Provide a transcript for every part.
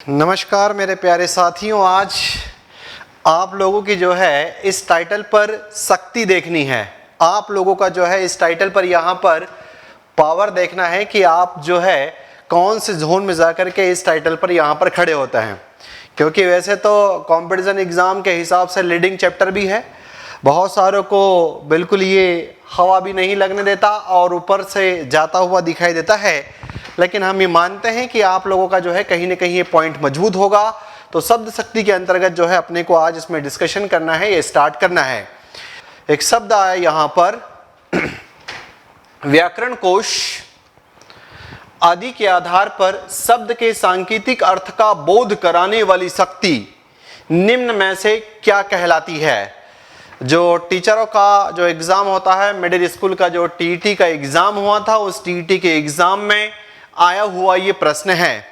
नमस्कार मेरे प्यारे साथियों, आज आप लोगों की जो है इस टाइटल पर शक्ति देखनी है। आप लोगों का जो है इस टाइटल पर यहाँ पर पावर देखना है कि आप जो है कौन से जोन में जाकर के इस टाइटल पर यहाँ पर खड़े होते हैं। क्योंकि वैसे तो कंपटीशन एग्ज़ाम के हिसाब से लीडिंग चैप्टर भी है, बहुत सारों को बिल्कुल ये हवा भी नहीं लगने देता और ऊपर से जाता हुआ दिखाई देता है, लेकिन हम ये मानते हैं कि आप लोगों का जो है कहीं ना कहीं ये पॉइंट मजबूत होगा। तो शब्द शक्ति के अंतर्गत जो है अपने को आज इसमें डिस्कशन करना है, ये स्टार्ट करना है। एक शब्द आया यहाँ पर व्याकरण कोश आदि के आधार पर शब्द के सांकेतिक अर्थ का बोध कराने वाली शक्ति निम्न में से क्या कहलाती है। जो टीचरों का जो एग्जाम होता है, मिडिल स्कूल का जो टीईटी का एग्जाम हुआ था, उस टीईटी के एग्जाम में आया हुआ ये प्रश्न है।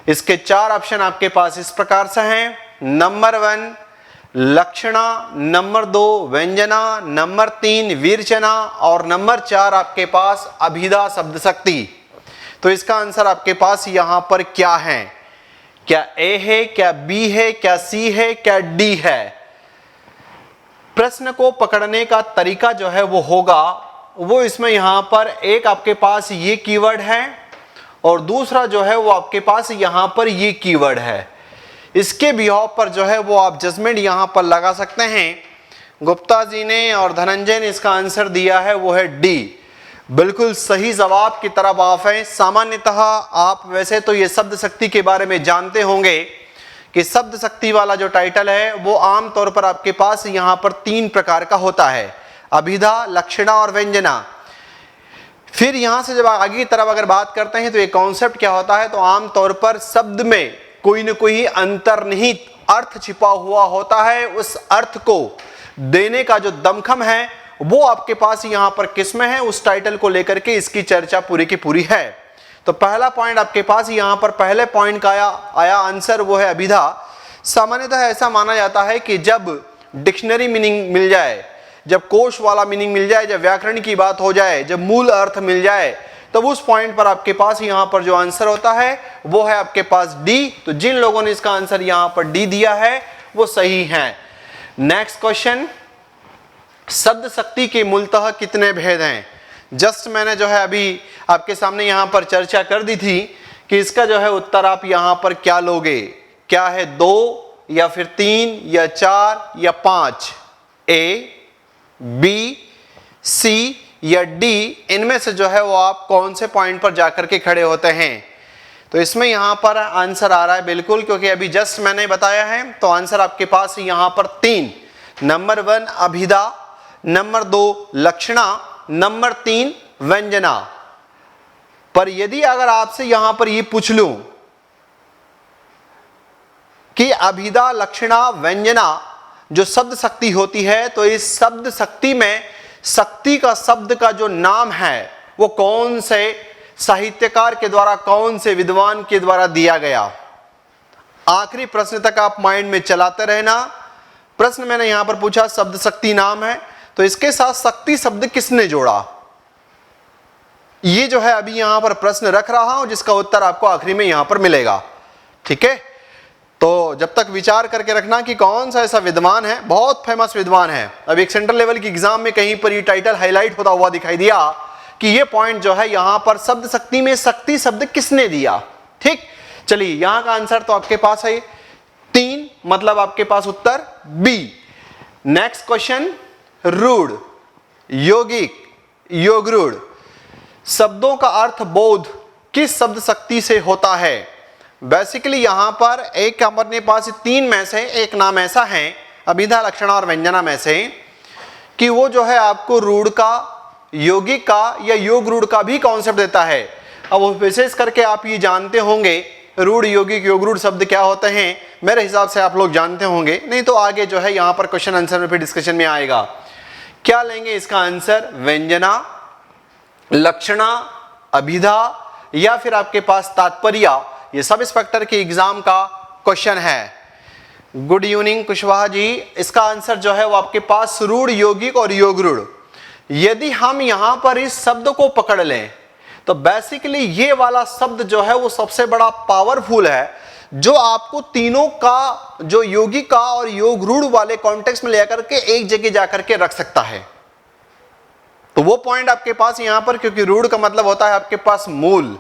इसके 4 ऑप्शन आपके पास इस प्रकार से हैं। नंबर 1 लक्षणा, नंबर 2 व्यंजना, नंबर 3 वीरचना और नंबर 4 आपके पास अभिधा शब्द शक्ति। तो इसका आंसर आपके पास यहां पर क्या है? क्या ए है, क्या बी है, क्या सी है, क्या डी है? प्रश्न को पकड़ने का तरीका जो है वो होगा, वो इसमें यहां पर एक आपके पास ये कीवर्ड है और दूसरा जो है वो आपके पास यहां पर ये कीवर्ड है। इसके बिहाव पर जो है वो आप जजमेंट यहां पर लगा सकते हैं। गुप्ता जी ने और धनंजय ने इसका आंसर दिया है वो है डी। बिल्कुल सही जवाब की तरफ आप हैं। सामान्यतः आप वैसे तो ये शब्द शक्ति के बारे में जानते होंगे कि शब्द शक्ति वाला जो टाइटल है वो आम तौर पर आपके पास यहां पर 3 प्रकार का होता है, अभिधा, लक्षणा और व्यंजना। फिर यहां से जब आगे की तरफ अगर बात करते हैं तो ये कॉन्सेप्ट क्या होता है, तो आम तौर पर शब्द में कोई न कोई अंतर्निहित अर्थ छिपा हुआ होता है। उस अर्थ को देने का जो दमखम है वो आपके पास यहां पर किसमें है, उस टाइटल को लेकर के इसकी चर्चा पूरी की पूरी है। तो पहला पॉइंट आपके पास यहां पर पहले पॉइंट का आया आंसर वो है अभिधा। सामान्यतः ऐसा माना जाता है कि जब डिक्शनरी मीनिंग मिल जाए, जब कोश वाला मीनिंग मिल जाए, जब व्याकरण की बात हो जाए, जब मूल अर्थ मिल जाए, तब उस पॉइंट पर आपके पास यहां पर जो आंसर होता है वो है आपके पास डी। तो जिन लोगों ने इसका आंसर यहां पर डी दिया है वो सही है। नेक्स्ट क्वेश्चन, शब्द शक्ति के मूलतः कितने भेद हैं? जस्ट मैंने जो है अभी आपके सामने यहां पर चर्चा कर दी थी कि इसका जो है उत्तर आप यहां पर क्या लोगे, क्या है 2 या फिर 3 या 4 या 5? ए, बी, सी या डी, इनमें से जो है वो आप कौन से पॉइंट पर जाकर के खड़े होते हैं? तो इसमें यहां पर आंसर आ रहा है बिल्कुल, क्योंकि अभी जस्ट मैंने बताया है। तो आंसर आपके पास यहां पर 3, नंबर 1 अभिधा, नंबर 2 लक्षणा, नंबर 3 व्यंजना। पर यदि अगर आपसे यहां पर ये पूछ लूं कि अभिधा, लक्षणा, व्यंजना जो शब्द शक्ति होती है, तो इस शब्द शक्ति में शक्ति का शब्द का जो नाम है वो कौन से साहित्यकार के द्वारा, कौन से विद्वान के द्वारा दिया गया? आखिरी प्रश्न तक आप माइंड में चलाते रहना। प्रश्न मैंने यहां पर पूछा शब्द शक्ति नाम है, तो इसके साथ शक्ति शब्द किसने जोड़ा? ये जो है अभी यहां पर प्रश्न रख रहा हूं, जिसका उत्तर आपको आखिरी में यहां पर मिलेगा। ठीक है, तो जब तक विचार करके रखना कि कौन सा ऐसा विद्वान है, बहुत फेमस विद्वान है। अब एक सेंट्रल लेवल की एग्जाम में कहीं पर ये टाइटल हाईलाइट होता हुआ दिखाई दिया कि ये पॉइंट जो है यहां पर शब्द शक्ति में शक्ति शब्द किसने दिया। ठीक, चलिए यहां का आंसर तो आपके पास है 3, मतलब आपके पास उत्तर बी। नेक्स्ट क्वेश्चन, रूढ़, यौगिक, योगरूढ़ शब्दों का अर्थ बोध किस शब्द शक्ति से होता है? बेसिकली यहां पर एक अपने पास 3 में से एक नाम ऐसा है अभिधा, लक्षणा और व्यंजना में से कि वो जो है आपको रूढ़ का, यौगिक का या योग रूढ़ का भी कॉन्सेप्ट देता है। अब विशेष करके आप ये जानते होंगे रूढ़, यौगिक, योग रूढ़ शब्द क्या होते हैं, मेरे हिसाब से आप लोग जानते होंगे, नहीं तो आगे जो है यहां पर क्वेश्चन आंसर में फिर डिस्कशन में आएगा। क्या लेंगे इसका आंसर? व्यंजना, लक्षणा, अभिधा या फिर आपके पास तात्पर्य? ये सब इंस्पेक्टर के एग्जाम का क्वेश्चन है। गुड इवनिंग कुशवाहा जी, इसका आंसर जो है वो आपके पास रूढ़, यौगिक और योग रूढ़। यदि हम यहां पर इस शब्द को पकड़ लें तो बेसिकली ये वाला शब्द जो है वो सबसे बड़ा पावरफुल है, जो आपको तीनों का जो यौगिक का और योग रूढ़ वाले कॉन्टेक्स्ट में लेकर के एक जगह जाकर के रख सकता है। तो वो पॉइंट आपके पास यहां पर, क्योंकि रूढ़ का मतलब होता है आपके पास मूल,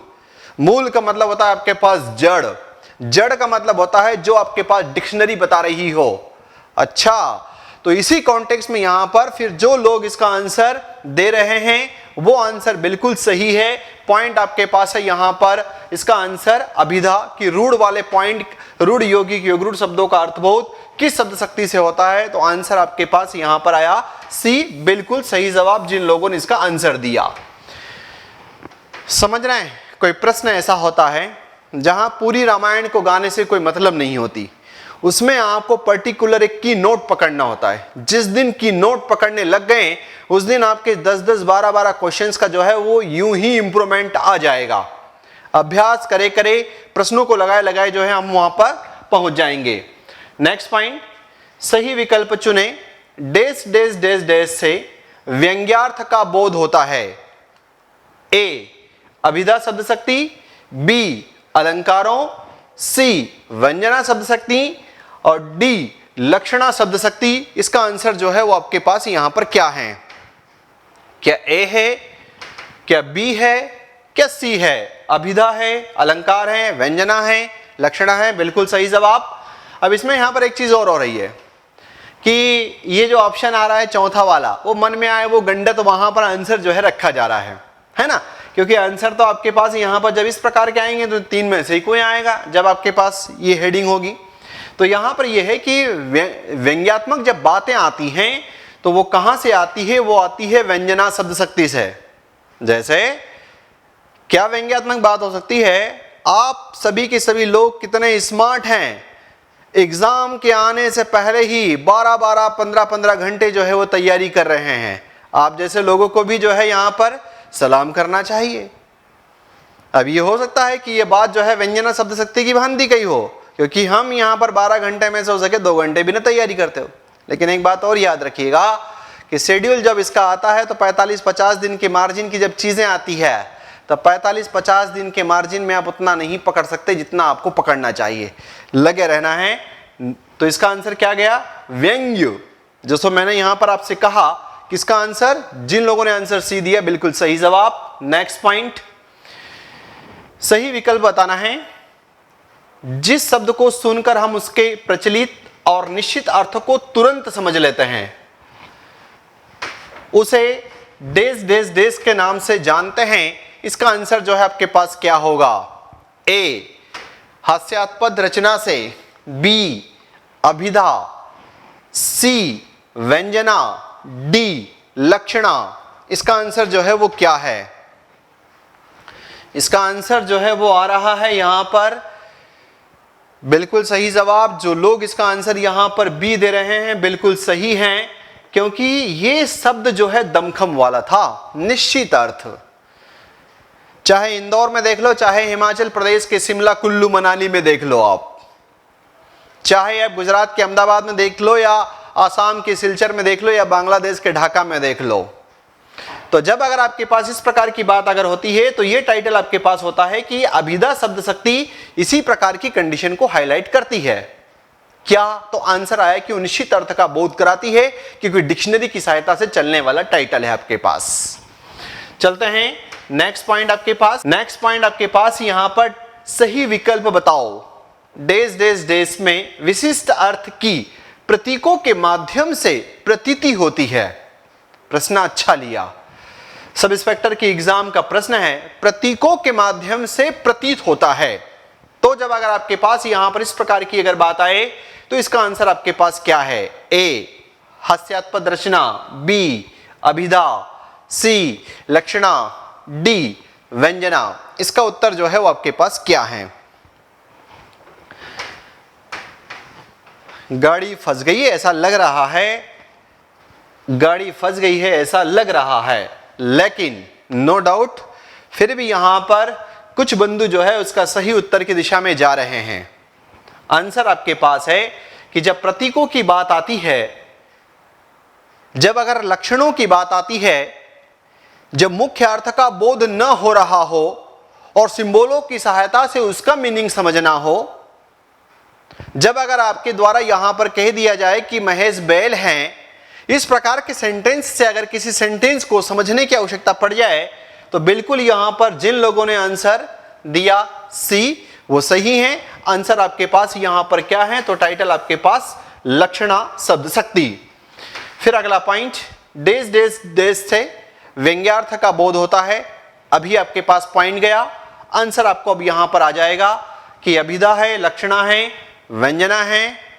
मूल का मतलब होता है आपके पास जड़, जड़ का मतलब होता है जो आपके पास डिक्शनरी बता रही हो। अच्छा, तो इसी कॉन्टेक्स्ट में यहां पर फिर जो लोग इसका आंसर दे रहे हैं वो आंसर बिल्कुल सही है। पॉइंट आपके पास है यहां पर, इसका आंसर अभिधा की रूढ़ वाले पॉइंट, रूढ़ यौगिक योग रूढ़ शब्दों का अर्थबोध किस शब्द शक्ति से होता है, तो आंसर आपके पास यहां पर आया सी, बिल्कुल सही जवाब जिन लोगों ने इसका आंसर दिया। समझ रहे हैं? कोई प्रश्न ऐसा होता है जहां पूरी रामायण को गाने से कोई मतलब नहीं होती, उसमें आपको पर्टिकुलर एक की नोट पकड़ना होता है। जिस दिन की नोट पकड़ने लग गए उस दिन आपके 10-10, 12-12 क्वेश्चंस का जो है वो यूं ही इंप्रूवमेंट आ जाएगा। अभ्यास करे करे, प्रश्नों को लगाए लगाए जो है हम वहां पर पहुंच जाएंगे। नेक्स्ट पॉइंट, सही विकल्प चुने। डैश डैश डैश डैश से व्यंग्यार्थ का बोध होता है। ए अभिधा शब्द शक्ति, बी अलंकारों, सी व्यंजना शब्द शक्ति और डी लक्षणा शब्द शक्ति। इसका आंसर जो है वो आपके पास यहां पर क्या है? क्या ए है, क्या बी है, क्या सी है? अभिधा है, अलंकार है, व्यंजना है, लक्षणा है, बिल्कुल सही जवाब। अब इसमें यहां पर एक चीज और हो रही है कि ये जो ऑप्शन आ रहा है चौथा वाला, वो मन में आए वो गंडत वहां पर आंसर जो है रखा जा रहा है ना, क्योंकि आंसर तो आपके पास यहां पर जब इस प्रकार के आएंगे तो तीन में से ही कोई आएगा जब आपके पास ये हेडिंग होगी। तो यहां पर यह है कि व्यंग्यात्मक जब बातें आती हैं तो वो कहां से आती है? वो आती है व्यंजना शब्द शक्ति से। जैसे क्या व्यंग्यात्मक बात हो सकती है? आप सभी के सभी लोग कितने स्मार्ट हैं, एग्जाम के आने से पहले ही 12-12, 15-15 घंटे जो है वो तैयारी कर रहे हैं। आप जैसे लोगों को भी जो है यहां पर सलाम करना चाहिए। अब ये हो सकता है कि ये बात जो है व्यंजना शब्द शक्ति की भांति कही हो, क्योंकि हम यहां पर 12 घंटे में से हो सके 2 घंटे भी ना तैयारी करते हो। लेकिन एक बात और याद रखिएगा कि शेड्यूल जब इसका आता है तो 45-50 दिन के मार्जिन की जब चीजें आती है तो 45-50 दिन के मार्जिन में आप उतना नहीं पकड़ सकते जितना आपको पकड़ना चाहिए, लगे रहना है। तो इसका आंसर क्या गया? व्यंग्य। जैसे मैंने यहां पर आपसे कहा किसका आंसर, जिन लोगों ने आंसर सी दिया बिल्कुल सही जवाब। नेक्स्ट पॉइंट, सही विकल्प बताना है। जिस शब्द को सुनकर हम उसके प्रचलित और निश्चित अर्थ को तुरंत समझ लेते हैं उसे डेस डेस डेस के नाम से जानते हैं। इसका आंसर जो है आपके पास क्या होगा? ए हास्यास्पद रचना से, बी अभिधा, सी व्यंजना, डी लक्षणा। इसका आंसर जो है वो क्या है? इसका आंसर जो है वो आ रहा है यहां पर बिल्कुल सही जवाब। जो लोग इसका आंसर यहां पर बी दे रहे हैं बिल्कुल सही हैं, क्योंकि ये शब्द जो है दमखम वाला था, निश्चित अर्थ। चाहे इंदौर में देख लो, चाहे हिमाचल प्रदेश के शिमला कुल्लू मनाली में देख लो आप, चाहे आप गुजरात के अहमदाबाद में देख लो या आसाम के सिलचर में देख लो या बांग्लादेश के ढाका में देख लो। तो जब अगर आपके पास इस प्रकार की बात अगर होती है तो ये टाइटल आपके पास होता है कि अभिधा शब्द शक्ति इसी प्रकार की कंडीशन को हाईलाइट करती है। क्या? तो आंसर आया कि निश्चित अर्थ का बोध कराती है, क्योंकि डिक्शनरी की सहायता से चलने वाला टाइटल है आपके पास। चलते हैं नेक्स्ट पॉइंट आपके पास। नेक्स्ट पॉइंट आपके पास यहां पर सही विकल्प बताओ। डेस डेस डेस में विशिष्ट अर्थ की प्रतीकों के माध्यम से प्रतीति होती है। प्रश्न अच्छा लिया, सब इंस्पेक्टर की एग्जाम का प्रश्न है, प्रतीकों के माध्यम से प्रतीत होता है। तो जब अगर आपके पास यहां पर इस प्रकार की अगर बात आए तो इसका आंसर आपके पास क्या है? ए हास्यास्पद रचना, बी अभिधा, सी लक्षणा, डी व्यंजना। इसका उत्तर जो है वो आपके पास क्या है? गाड़ी फंस गई है ऐसा लग रहा है, गाड़ी फंस गई है ऐसा लग रहा है, लेकिन नो डाउट फिर भी यहां पर कुछ बंधु जो है उसका सही उत्तर की दिशा में जा रहे हैं। आंसर आपके पास है कि जब प्रतीकों की बात आती है, जब अगर लक्षणों की बात आती है, जब मुख्य अर्थ का बोध न हो रहा हो और सिंबलों की सहायता से उसका मीनिंग समझना हो, जब अगर आपके द्वारा यहां पर कह दिया जाए कि महेश बैल हैं, इस प्रकार के सेंटेंस से अगर किसी सेंटेंस को समझने की आवश्यकता पड़ जाए तो बिल्कुल यहां पर जिन लोगों ने आंसर दिया सी वो सही है। आंसर आपके पास यहां पर क्या है, तो टाइटल आपके पास लक्षणा शब्द शक्ति। फिर अगला पॉइंट, डेज डेज डेज से व्यंग्यार्थ का बोध होता है। अभी आपके पास पॉइंट गया, आंसर आपको अब यहां पर आ जाएगा कि अभिधा है, लक्षणा है, व्यंजना है।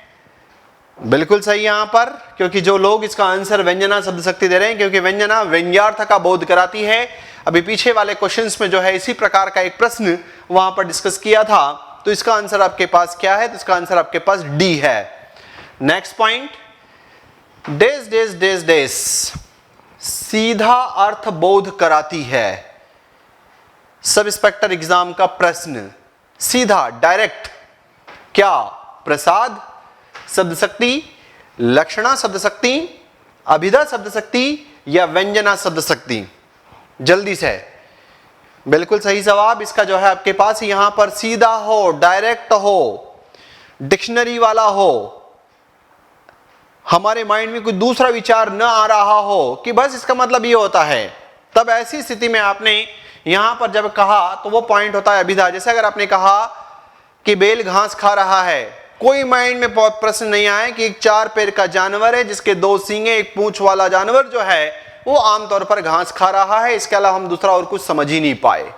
बिल्कुल सही यहां पर, क्योंकि जो लोग इसका आंसर व्यंजना शब्द शक्ति दे रहे हैं, क्योंकि व्यंजना व्यंग्यार्थ का बोध कराती है। अभी पीछे वाले क्वेश्चंस में जो है इसी प्रकार का एक प्रश्न वहां पर डिस्कस किया था, तो इसका आंसर आपके पास क्या है, तो इसका आंसर आपके पास डी है। Next point, days days days days सीधा अर्थ बोध कराती है। सब इंस्पेक्टर एग्जाम का प्रश्न, सीधा डायरेक्ट, क्या प्रसाद शब्द शक्ति, लक्षणा शब्द शक्ति, अभिधा शब्द शक्ति या व्यंजना शब्द शक्ति? जल्दी से, बिल्कुल सही जवाब इसका जो है आपके पास यहां पर सीधा हो, डायरेक्ट हो, डिक्शनरी वाला हो, हमारे माइंड में कोई दूसरा विचार न आ रहा हो कि बस इसका मतलब ये होता है, तब ऐसी स्थिति में आपने यहां पर जब कहा तो वो पॉइंट होता है अभिधा। जैसे अगर आपने कहा कि बैल घास खा रहा है, कोई माइंड में प्रश्न नहीं आया कि एक 4 पैर का जानवर है जिसके 2 सींगे, एक पूंछ वाला जानवर जो है वो आमतौर पर घास खा रहा है, इसके अलावा हम दूसरा और कुछ समझ ही नहीं पाए।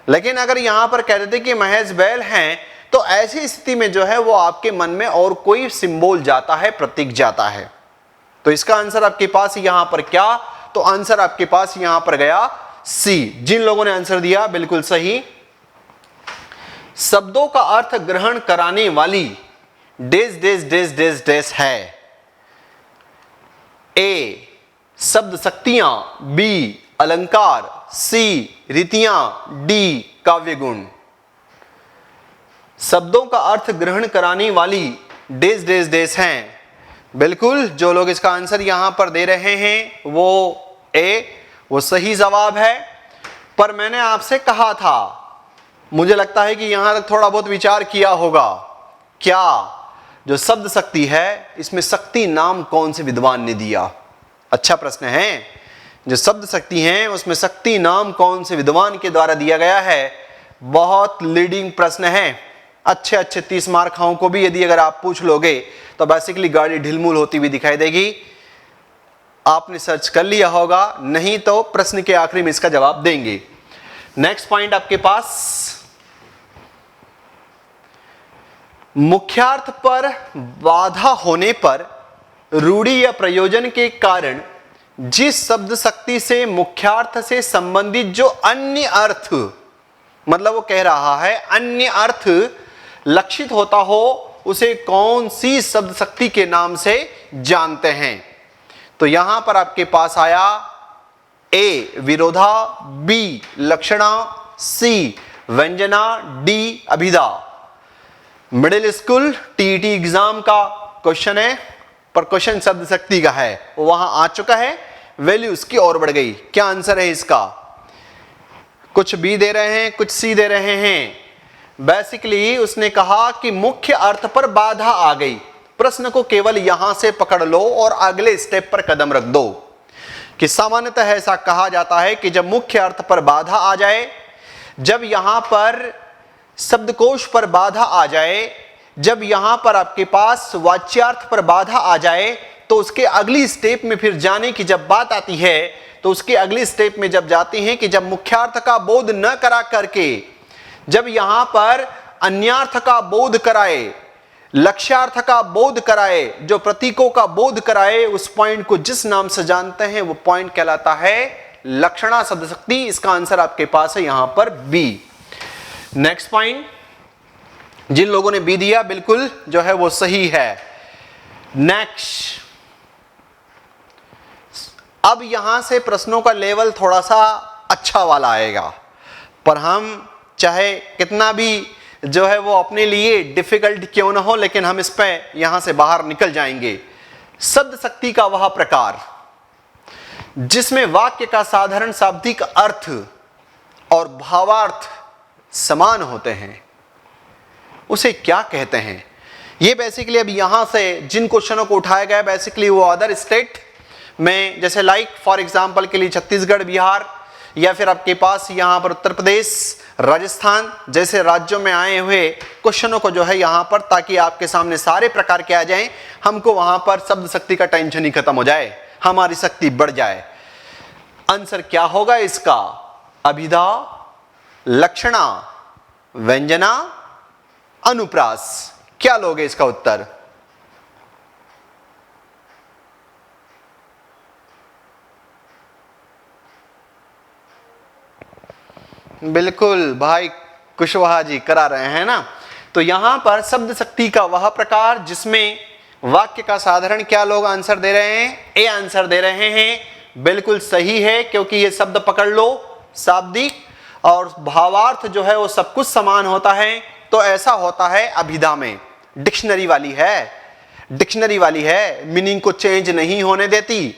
लेकिन अगर यहां पर कह देते कि महेश बैल हैं, तो ऐसी स्थिति में जो है वो आपके मन में और कोई सिंबल जाता है, प्रतीक जाता है। तो इसका आंसर आपके पास यहां पर क्या, तो आंसर आपके पास यहां पर गया सी। जिन लोगों ने आंसर दिया बिल्कुल सही। शब्दों का अर्थ ग्रहण कराने वाली days days days days days है। ए शब्द शक्तियां, बी अलंकार, सी रीतियां, डी काव्य गुण। शब्दों का अर्थ ग्रहण कराने वाली डेज डेज डेज हैं। बिल्कुल जो लोग इसका आंसर यहां पर दे रहे हैं वो ए, वो सही जवाब है। पर मैंने आपसे कहा था, मुझे लगता है कि यहां तक थोड़ा बहुत विचार किया होगा, क्या जो शब्द शक्ति है इसमें शक्ति नाम कौन से विद्वान ने दिया? अच्छा प्रश्न है। जो शब्द शक्ति है उसमें शक्ति नाम कौन से विद्वान के द्वारा दिया गया है? बहुत लीडिंग प्रश्न है। अच्छे 30 मार्कों को भी यदि अगर आप पूछ लोगे तो बेसिकली गाड़ी ढिलमुल होती हुई दिखाई देगी। आपने सर्च कर लिया होगा, नहीं तो प्रश्न के आखिरी में इसका जवाब देंगे। नेक्स्ट पॉइंट आपके पास, मुख्यार्थ पर बाधा होने पर रूढ़ि या प्रयोजन के कारण जिस शब्द शक्ति से मुख्यार्थ से संबंधित जो अन्य अर्थ, मतलब वो कह रहा है अन्य अर्थ लक्षित होता हो, उसे कौन सी शब्द शक्ति के नाम से जानते हैं? तो यहां पर आपके पास आया ए विरोधा, बी लक्षणा, सी व्यंजना, डी अभिधा। मिडिल स्कूल टीईटी एग्जाम का क्वेश्चन है, पर क्वेश्चन शब्द शक्ति का है, वो वहां आ चुका है, वैल्यू उसकी और बढ़ गई। क्या आंसर है इसका? कुछ बी दे रहे हैं, कुछ सी दे रहे हैं। बेसिकली उसने कहा कि मुख्य अर्थ पर बाधा आ गई। प्रश्न को केवल यहां से पकड़ लो और अगले स्टेप पर कदम रख दो कि सामान्यतः ऐसा कहा जाता है कि जब मुख्य अर्थ पर बाधा आ जाए, जब यहां पर शब्दकोश पर बाधा आ जाए, जब यहां पर आपके पास वाच्यार्थ पर बाधा आ जाए, तो उसके अगली स्टेप में फिर जाने की जब बात आती है, तो उसके अगली स्टेप में जब जाते हैं कि जब मुख्यार्थ का बोध न करा करके जब यहां पर अन्यार्थ का बोध कराए, लक्ष्यार्थ का बोध कराए, जो प्रतीकों का बोध कराए, उस पॉइंट को जिस नाम से जानते हैं वो पॉइंट कहलाता है लक्षणा शब्द शक्ति। इसका आंसर आपके पास है यहां पर बी। नेक्स्ट पॉइंट, जिन लोगों ने बी दिया बिल्कुल जो है वो सही है। नेक्स्ट, अब यहां से प्रश्नों का लेवल थोड़ा सा अच्छा वाला आएगा, पर हम चाहे कितना भी जो है वो अपने लिए डिफिकल्ट क्यों ना हो, लेकिन हम इस पे यहां से बाहर निकल जाएंगे। शब्द शक्ति का वह प्रकार जिसमें वाक्य का साधारण शाब्दिक अर्थ और भावार्थ समान होते हैं, उसे क्या कहते हैं। ये बेसिकली अब यहां से जिन क्वेश्चनों को उठाया गया बेसिकली वो अदर स्टेट में, जैसे लाइक फॉर एग्जांपल के लिए छत्तीसगढ़, बिहार, या फिर आपके पास यहां पर उत्तर प्रदेश, राजस्थान जैसे राज्यों में आए हुए क्वेश्चनों को जो है यहां पर, ताकि आपके सामने सारे प्रकार के आ जाएं, हमको वहां पर शब्द शक्ति का टेंशन ही खत्म हो जाए, हमारी शक्ति बढ़ जाए। आंसर क्या होगा इसका? अभिधा, लक्षणा, व्यंजना, अनुप्रास। क्या लोगे इसका उत्तर? बिल्कुल भाई कुशवाहा जी करा रहे हैं ना। तो यहां पर शब्द शक्ति का वह प्रकार जिसमें वाक्य का साधारण क्या लोग आंसर दे रहे हैं? ए आंसर दे रहे हैं। बिल्कुल सही है, क्योंकि ये शब्द पकड़ लो, शाब्दिक और भावार्थ जो है वो सब कुछ समान होता है। तो ऐसा होता है अभिधा में, डिक्शनरी वाली है, डिक्शनरी वाली है, मीनिंग को चेंज नहीं होने देती,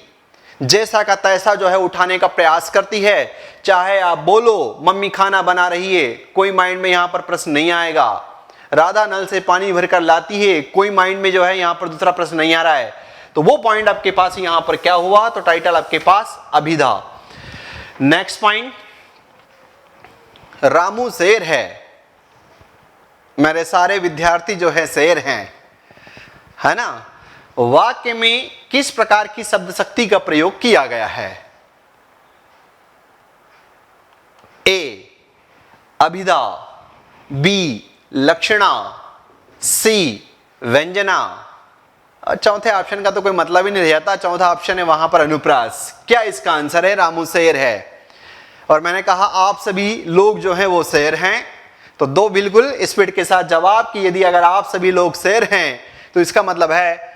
जैसा का तैसा जो है उठाने का प्रयास करती है। चाहे आप बोलो मम्मी खाना बना रही है, कोई माइंड में यहां पर प्रश्न नहीं आएगा। राधा नल से पानी भरकर लाती है, कोई माइंड में जो है यहां पर दूसरा प्रश्न नहीं आ रहा है। तो वो पॉइंट आपके पास यहां पर क्या हुआ? तो टाइटल आपके पास अभिधा। नेक्स्ट पॉइंट, रामू शेर है, मेरे सारे विद्यार्थी जो है शेर हैं, है ना। वाक्य में किस प्रकार की शब्द शक्ति का प्रयोग किया गया है? ए अभिधा, बी लक्षणा, सी व्यंजना। चौथे ऑप्शन का तो कोई मतलब ही नहीं रहता, चौथा ऑप्शन है वहां पर अनुप्रास। क्या इसका आंसर है? रामू शेर है। और मैंने कहा आप सभी लोग जो हैं वो शेर हैं, तो दो बिल्कुल स्पीड के साथ जवाब कि यदि अगर आप सभी लोग शेर हैं तो इसका मतलब है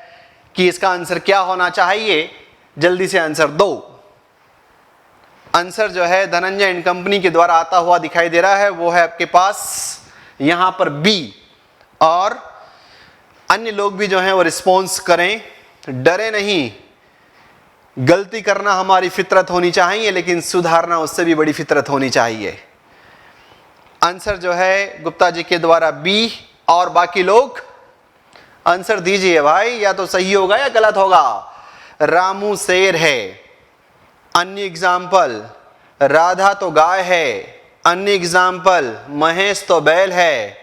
कि इसका आंसर क्या होना चाहिए? जल्दी से आंसर दो। आंसर जो है धनंजय एंड कंपनी के द्वारा आता हुआ दिखाई दे रहा है, वो है आपके पास यहां पर बी। और अन्य लोग भी जो हैं वो रिस्पॉन्स करें, डरे नहीं। गलती करना हमारी फितरत होनी चाहिए, लेकिन सुधारना उससे भी बड़ी फितरत होनी चाहिए। आंसर जो है गुप्ता जी के द्वारा बी, और बाकी लोग आंसर दीजिए भाई, या तो सही होगा या गलत होगा। रामू शेर है। अन्य एग्जाम्पल, राधा तो गाय है। अन्य एग्जाम्पल, महेश तो बैल है।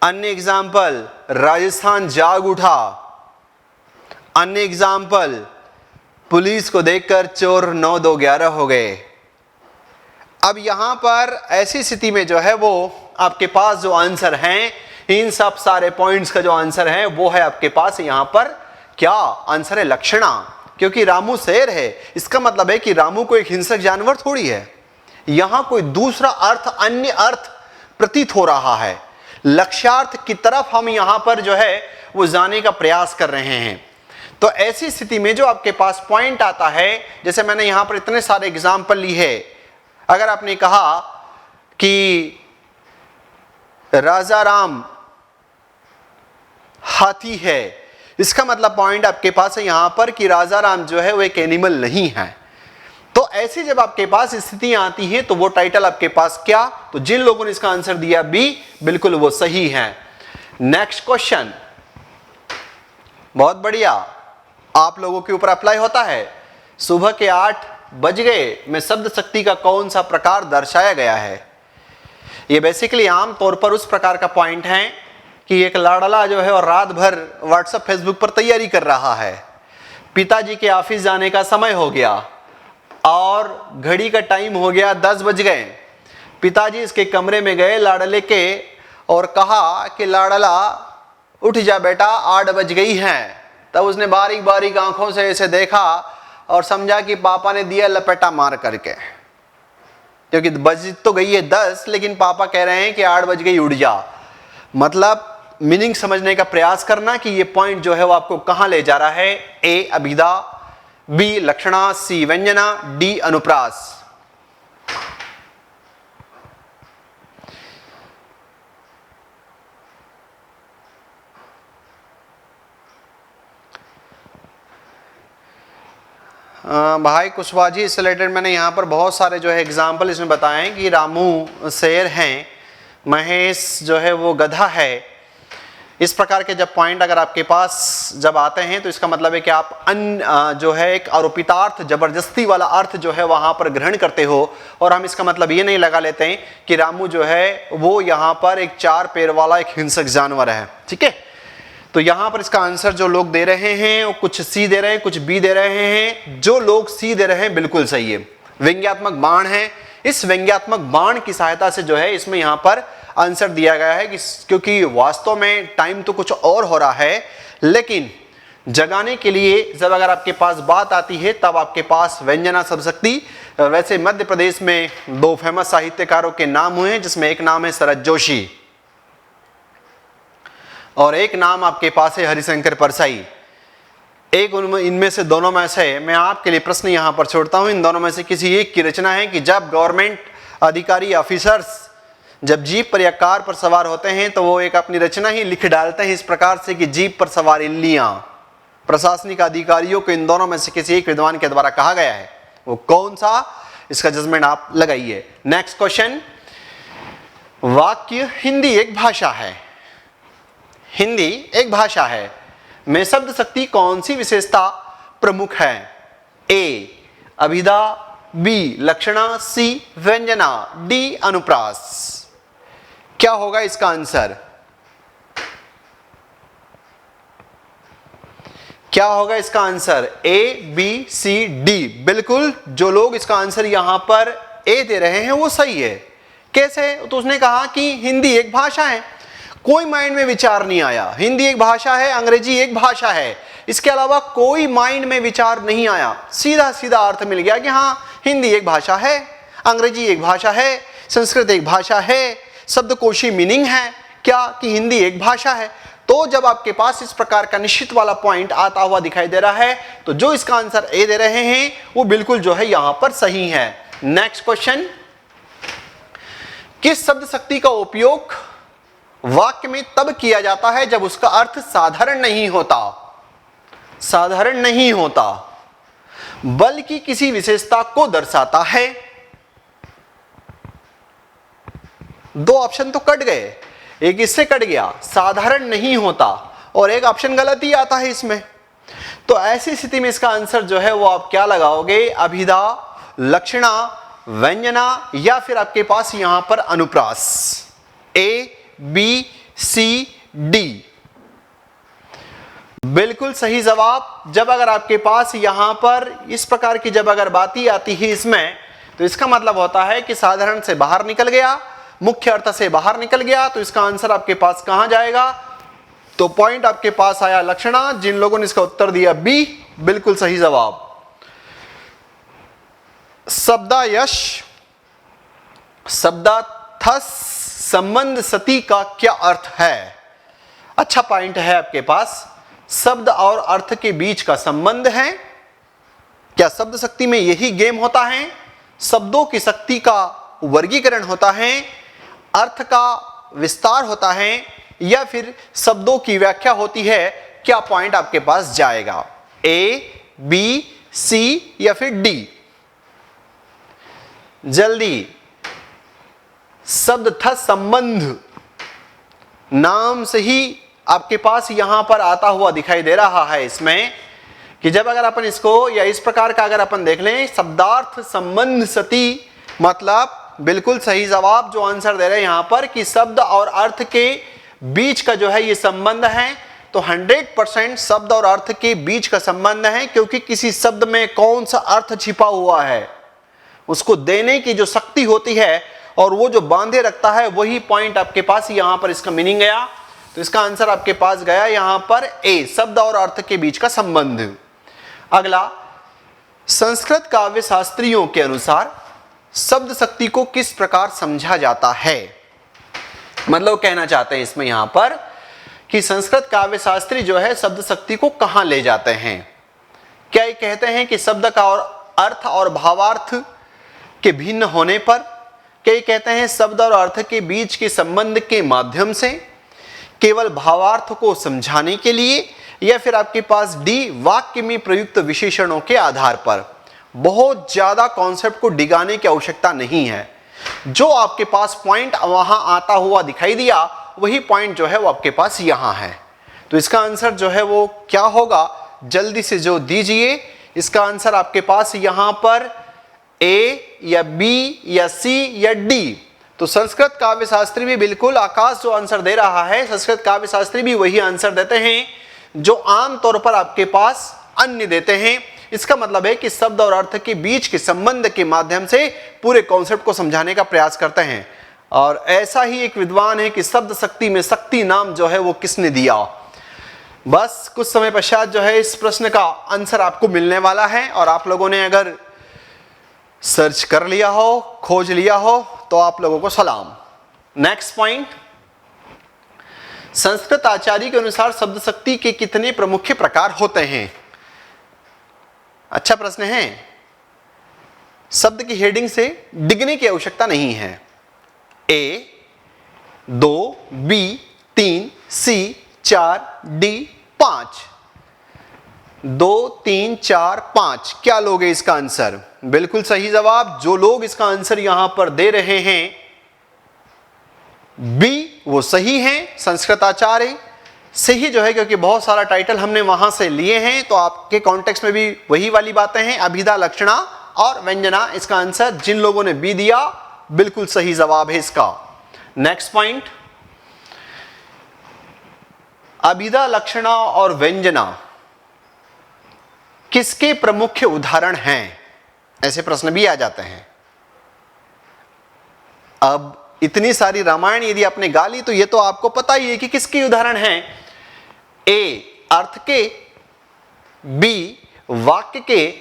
अन्य एग्जाम्पल, राजस्थान जाग उठा। अन्य एग्जाम्पल, पुलिस को देखकर चोर 9 2 11 हो गए। अब यहां पर ऐसी स्थिति में जो है वो आपके पास जो आंसर हैं, इन सब सारे पॉइंट्स का जो आंसर है वो है आपके पास यहां पर क्या आंसर है? लक्षणा। क्योंकि रामू शेर है, इसका मतलब है कि रामू को एक हिंसक जानवर थोड़ी है, यहां कोई दूसरा अर्थ, अन्य अर्थ प्रतीत हो रहा है। लक्ष्यार्थ की तरफ हम यहां पर जो है वो जाने का प्रयास कर रहे हैं। तो ऐसी स्थिति में जो आपके पास पॉइंट आता है, जैसे मैंने यहां पर इतने सारे एग्जाम्पल ली है। अगर आपने कहा कि राजा राम हाथी है, इसका मतलब पॉइंट आपके पास है यहां पर कि राजा राम जो है वो एक एनिमल नहीं है। तो ऐसी जब आपके पास स्थितियां आती हैं तो वो टाइटल आपके पास क्या? तो जिन लोगों ने इसका आंसर दिया बी, बिल्कुल वो सही है। नेक्स्ट क्वेश्चन, बहुत बढ़िया, आप लोगों के ऊपर अप्लाई होता है। सुबह के 8 बज गए में शब्द शक्ति का कौन सा प्रकार दर्शाया गया है? ये बेसिकली आम तौर पर उस प्रकार का पॉइंट है कि एक लाडला जो है और रात भर व्हाट्सएप फेसबुक पर तैयारी कर रहा है। पिताजी के ऑफिस जाने का समय हो गया और घड़ी का टाइम हो गया 10 बज गए। पिताजी इसके कमरे में गए लाडले के और कहा कि लाडला उठ जा बेटा, 8 बज गई हैं। तब उसने बारीक बारीक आंखों से इसे देखा और समझा कि पापा ने दिया लपेटा मार करके, क्योंकि बज तो गई है 10, लेकिन पापा कह रहे हैं कि 8 बज गई, उठ जा। मतलब मीनिंग समझने का प्रयास करना कि ये पॉइंट जो है वो आपको कहां ले जा रहा है। ए अभिधा, बी लक्षणा, सी व्यंजना, डी अनुप्रास। भाई कुशवाहा जी, इससे रिलेटेड मैंने यहाँ पर बहुत सारे जो है एग्जाम्पल इसमें बताए हैं कि रामू शेर हैं, महेश जो है वो गधा है, इस प्रकार के जब पॉइंट अगर आपके पास जब आते हैं तो इसका मतलब है कि आप जो है एक आरोपितार्थ, जबरदस्ती वाला अर्थ जो है वहां पर ग्रहण करते हो, और हम इसका मतलब ये नहीं लगा लेते हैं कि रामू जो है वो यहाँ पर एक 4 पैर वाला एक हिंसक जानवर है। ठीक है, तो यहां पर इसका आंसर जो लोग दे रहे हैं वो कुछ सी दे रहे हैं, कुछ बी दे रहे हैं। जो लोग सी दे रहे हैं बिल्कुल सही है, व्यंग्यात्मक बाण है। इस व्यंग्यात्मक बाण की सहायता से जो है इसमें यहां पर आंसर दिया गया है कि क्योंकि वास्तव में टाइम तो कुछ और हो रहा है, लेकिन जगाने के लिए जब अगर आपके पास बात आती है तब आपके पास व्यंजना शब्दशक्ति। वैसे मध्य प्रदेश में 2 फेमस साहित्यकारों के नाम हुए हैं, जिसमें एक नाम है शरद जोशी और एक नाम आपके पास है हरिशंकर परसाई। एक इनमें से दोनों में से मैं आपके लिए प्रश्न यहां पर छोड़ता हूं, इन दोनों में से किसी एक की रचना है कि जब गवर्नमेंट अधिकारी ऑफिसर्स जब जीप पर या कार पर सवार होते हैं तो वो एक अपनी रचना ही लिख डालते हैं इस प्रकार से कि जीप पर सवार इल्लियां। प्रशासनिक अधिकारियों को इन दोनों में से किसी एक विद्वान के द्वारा कहा गया है, वो कौन सा, इसका जजमेंट आप लगाइए। नेक्स्ट क्वेश्चन, वाक्य हिंदी एक भाषा है, हिंदी एक भाषा है में शब्द शक्ति कौन सी विशेषता प्रमुख है? ए अभिधा, बी लक्षणा, सी व्यंजना, डी अनुप्रास। क्या होगा इसका आंसर? क्या होगा इसका आंसर? ए, बी, सी, डी। बिल्कुल, जो लोग इसका आंसर यहां पर ए दे रहे हैं वो सही है। कैसे? तो उसने कहा कि हिंदी एक भाषा है, कोई माइंड में विचार नहीं आया। हिंदी एक भाषा है, अंग्रेजी एक भाषा है, इसके अलावा कोई माइंड में विचार नहीं आया। सीधा सीधा अर्थ मिल गया कि हाँ हिंदी एक भाषा है, अंग्रेजी एक भाषा है, संस्कृत एक भाषा है, शब्दकोशी मीनिंग है क्या कि हिंदी एक भाषा है। तो जब आपके पास इस प्रकार का निश्चित वाला पॉइंट आता हुआ दिखाई दे रहा है तो जो इसका आंसर ए दे रहे हैं वो बिल्कुल जो है यहां पर सही है। नेक्स्ट क्वेश्चन, किस शब्द शक्ति का उपयोग वाक्य में तब किया जाता है जब उसका अर्थ साधारण नहीं होता, साधारण नहीं होता बल्कि किसी विशेषता को दर्शाता है? 2 ऑप्शन तो कट गए, एक इससे कट गया, साधारण नहीं होता, और एक ऑप्शन गलत ही आता है इसमें। तो ऐसी स्थिति में इसका आंसर जो है वो आप क्या लगाओगे? अभिधा, लक्षणा, व्यंजना, या फिर आपके पास यहां पर अनुप्रास। ए, बी, सी, डी। बिल्कुल सही जवाब। जब अगर आपके पास यहां पर इस प्रकार की जब अगर बात ही आती है इसमें, तो इसका मतलब होता है कि साधारण से बाहर निकल गया, मुख्य अर्थ से बाहर निकल गया, तो इसका आंसर आपके पास कहां जाएगा? तो पॉइंट आपके पास आया लक्षणा। जिन लोगों ने इसका उत्तर दिया बी, बिल्कुल सही जवाब। शब्दायश, शब्दार्थस संबंध सती का क्या अर्थ है? अच्छा पॉइंट है आपके पास। शब्द और अर्थ के बीच का संबंध है। क्या शब्द शक्ति में यही गेम होता है? शब्दों की शक्ति का वर्गीकरण होता है, अर्थ का विस्तार होता है, या फिर शब्दों की व्याख्या होती है? क्या पॉइंट आपके पास जाएगा? ए, बी, सी या फिर डी? जल्दी। शब्द था संबंध, नाम से ही आपके पास यहां पर आता हुआ दिखाई दे रहा है इसमें कि जब अगर अपन इसको या इस प्रकार का अगर अपन देख लें, शब्दार्थ संबंध सती, मतलब बिल्कुल सही जवाब जो आंसर दे रहे हैं यहां पर कि शब्द और अर्थ के बीच का जो है ये संबंध है। तो 100% शब्द और अर्थ के बीच का संबंध है, क्योंकि किसी शब्द में कौन सा अर्थ छिपा हुआ है उसको देने की जो शक्ति होती है और वो जो बांधे रखता है, वही पॉइंट आपके पास यहां पर इसका मीनिंग गया। तो इसका आंसर आपके पास गया यहां पर ए, शब्द और अर्थ के बीच का संबंध। अगला, संस्कृत काव्य शास्त्रियों के अनुसार शब्द शक्ति को किस प्रकार समझा जाता है? मतलब कहना चाहते हैं इसमें यहां पर कि संस्कृत काव्य शास्त्री जो है शब्द शक्ति को कहां ले जाते हैं? क्या ये कहते हैं कि शब्द का और अर्थ और भावार्थ के भिन्न होने पर? क्या ये कहते हैं शब्द और अर्थ के बीच के संबंध के माध्यम से, केवल भावार्थ को समझाने के लिए, या फिर आपके पास डी, वाक्य में प्रयुक्त विशेषणों के आधार पर? बहुत ज्यादा कॉन्सेप्ट को डिगाने की आवश्यकता नहीं है। जो आपके पास पॉइंट वहां आता हुआ दिखाई दिया वही पॉइंट जो है वो आपके पास यहां है। तो इसका आंसर जो है वो क्या होगा, जल्दी से जो दीजिए। इसका आंसर आपके पास यहां पर ए या बी या सी या डी। तो संस्कृत काव्य शास्त्री भी बिल्कुल, आकाश जो आंसर दे रहा है, संस्कृत काव्य शास्त्री भी वही आंसर देते हैं जो आमतौर पर आपके पास अन्य देते हैं। इसका मतलब है कि शब्द और अर्थ के बीच के संबंध के माध्यम से पूरे कॉन्सेप्ट को समझाने का प्रयास करते हैं। और ऐसा ही एक विद्वान है कि शब्द शक्ति में शक्ति नाम जो है वो किसने दिया। बस कुछ समय पश्चात जो है इस प्रश्न का आंसर आपको मिलने वाला है, और आप लोगों ने अगर सर्च कर लिया हो, खोज लिया हो, तो आप लोगों को सलाम। नेक्स्ट पॉइंट, संस्कृत आचार्य के अनुसार शब्द शक्ति के कितने प्रमुख प्रकार होते हैं। अच्छा प्रश्न है। शब्द की हेडिंग से डिगने की आवश्यकता नहीं है। ए 2, बी 3, सी 4, डी 5। 2 3 4 5 क्या लोगे इसका आंसर? बिल्कुल सही जवाब। जो लोग इसका आंसर यहां पर दे रहे हैं बी, वो सही है। संस्कृत आचार्य सही जो है, क्योंकि बहुत सारा टाइटल हमने वहां से लिए हैं, तो आपके कॉन्टेक्स्ट में भी वही वाली बातें हैं, अभिधा, लक्षणा और व्यंजना। इसका आंसर जिन लोगों ने बी दिया बिल्कुल सही जवाब है इसका। नेक्स्ट पॉइंट, अभिधा, लक्षणा और व्यंजना किसके प्रमुख उदाहरण हैं? ऐसे प्रश्न भी आ जाते हैं। अब इतनी सारी रामायण यदि आपने गा ली तो ये तो आपको पता ही है कि किसके उदाहरण हैं। ए अर्थ के, बी वाक्य के,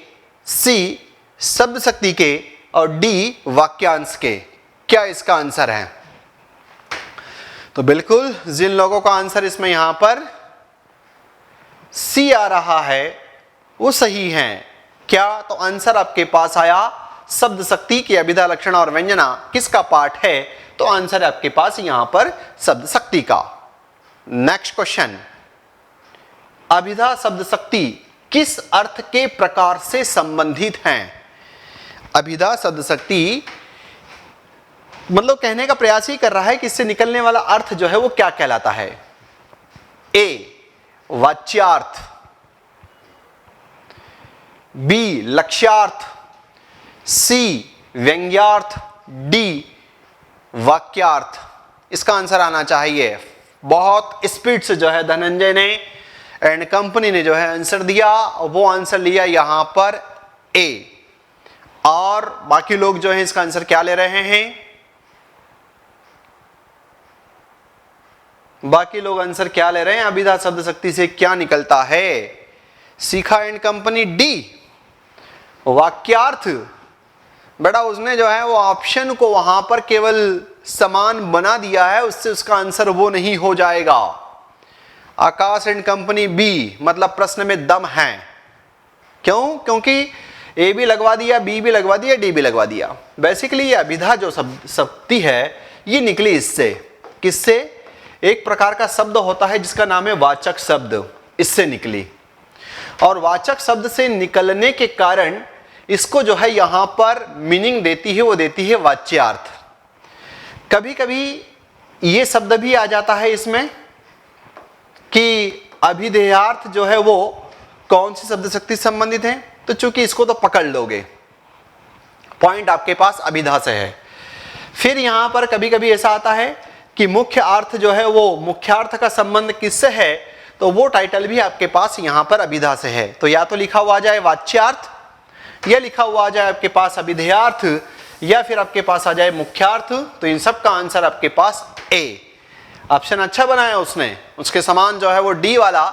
सी शब्द शक्ति के और डी वाक्यांश के। क्या इसका आंसर है? तो बिल्कुल जिन लोगों का आंसर इसमें यहां पर सी आ रहा है वो सही है। क्या? तो आंसर आपके पास आया शब्द शक्ति की अभिधा, लक्षण और व्यंजना किसका पार्ट है? तो आंसर है आपके पास यहां पर शब्द शक्ति का। नेक्स्ट क्वेश्चन, अभिधा शब्द शक्ति किस अर्थ के प्रकार से संबंधित हैं? अभिधा शब्द शक्ति मतलब कहने का प्रयास ही कर रहा है कि इससे निकलने वाला अर्थ जो है वो क्या कहलाता है। ए वाच्यार्थ, बी लक्ष्यार्थ, सी व्यंग्यार्थ, डी वाक्यार्थ। इसका आंसर आना चाहिए। बहुत स्पीड से जो है धनंजय ने एंड कंपनी ने जो है आंसर दिया, वो आंसर लिया यहां पर ए। और बाकी लोग जो है इसका आंसर क्या ले रहे हैं? बाकी लोग आंसर क्या ले रहे हैं? अभिधा शब्द शक्ति से क्या निकलता है? शिखा एंड कंपनी डी वाक्यार्थ। बेटा उसने जो है वो ऑप्शन को वहां पर केवल समान बना दिया है, उससे उसका आंसर वो नहीं हो जाएगा। आकाश एंड कंपनी बी मतलब प्रश्न में दम है। क्यों? क्योंकि ए भी लगवा दिया, बी भी लगवा दिया, डी भी लगवा दिया। बेसिकली ये अभिधा जो शक्ति है ये निकली इससे। किससे? एक प्रकार का शब्द होता है जिसका नाम है वाचक शब्द, इससे निकली। और वाचक शब्द से निकलने के कारण इसको जो है यहां पर मीनिंग देती है, वो देती है वाच्यार्थ। कभी कभी ये शब्द भी आ जाता है इसमें कि अभिधेयार्थ जो है वो कौन सी शब्द शक्ति से संबंधित है। तो चूंकि इसको तो पकड़ लोगे, पॉइंट आपके पास अभिधा से है। फिर यहां पर कभी कभी ऐसा आता है कि मुख्य अर्थ जो है वो मुख्यार्थ का संबंध किससे है, तो वो टाइटल भी आपके पास यहां पर अभिधा से है। तो या तो लिखा हुआ आ जाए वाच्यार्थ, या लिखा हुआ आ जाए आपके पास अभिधेयार्थ, या फिर आपके पास आ जाए मुख्यार्थ। तो इन सब का आंसर आपके पास ए। ऑप्शन अच्छा बनाया उसने, उसके समान जो है वो डी वाला,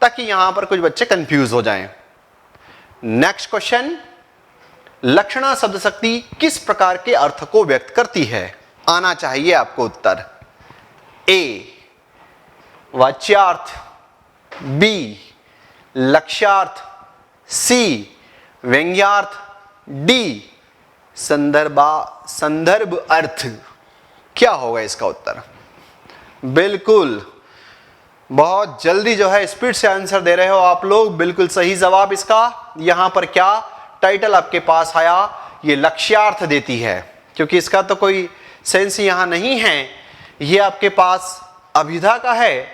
ताकि यहां पर कुछ बच्चे कंफ्यूज हो जाएं। नेक्स्ट क्वेश्चन, लक्षणा शब्द शक्ति किस प्रकार के अर्थ को व्यक्त करती है? आना चाहिए आपको उत्तर। ए वाच्यार्थ, बी लक्ष्यार्थ, सी व्यंग्यार्थ, डी संदर्भ अर्थ। क्या होगा इसका उत्तर? बिल्कुल बहुत जल्दी जो है स्पीड से आंसर दे रहे हो आप लोग। बिल्कुल सही जवाब इसका। यहां पर क्या टाइटल आपके पास आया? ये लक्ष्यार्थ देती है, क्योंकि इसका तो कोई सेंस यहां नहीं है। ये आपके पास अभिधा का है,